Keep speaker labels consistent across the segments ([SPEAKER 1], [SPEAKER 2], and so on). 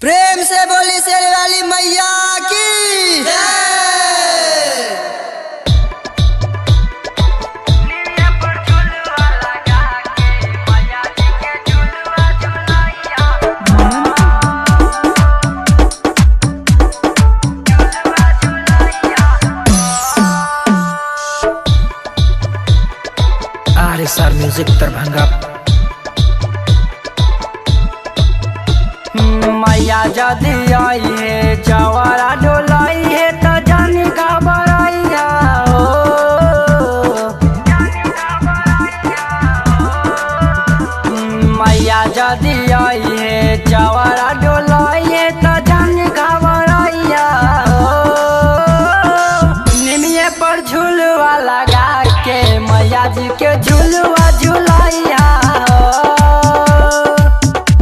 [SPEAKER 1] प्रेम से बोली शेर वाली मैया की
[SPEAKER 2] RSR म्यूजिक दरभंगा।
[SPEAKER 3] मैया जदी आई है जवारा डोलाई है तो जानी घबराइया हो। मैया जदी आई है जवारा डोलाई है तो जानी घबराइया हो। निमिये पर झूलवा लगा के मैया जी के झूलवा झुलाइया हो।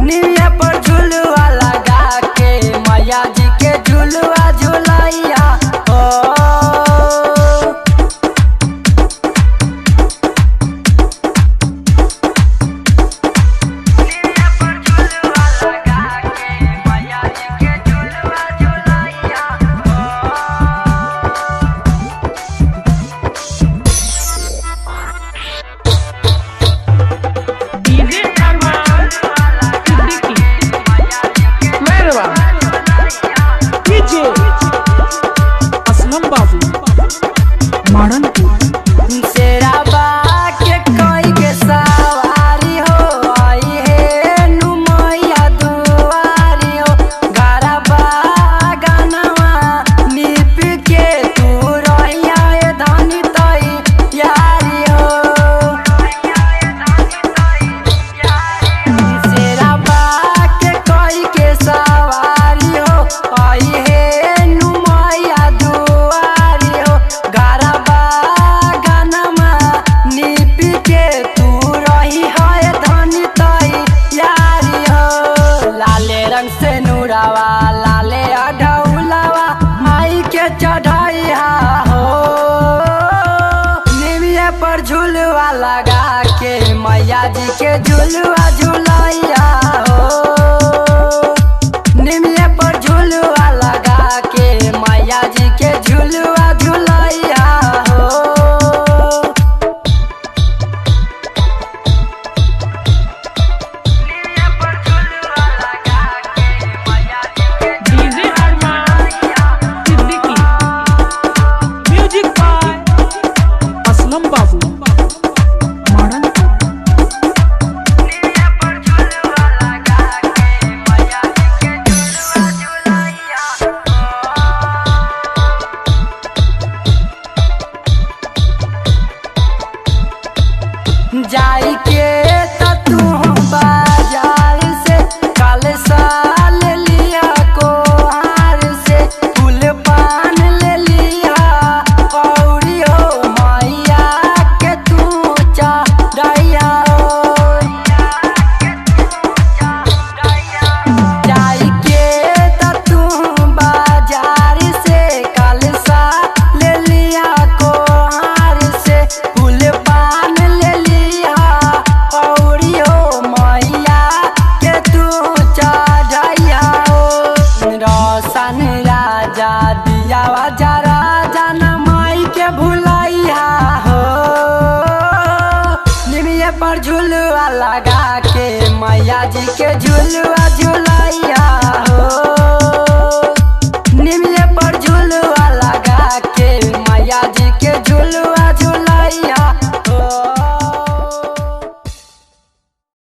[SPEAKER 3] निमिये पर झूलवा लगा के मैया जी के झूलवा झुलाइया हो। से नूरावा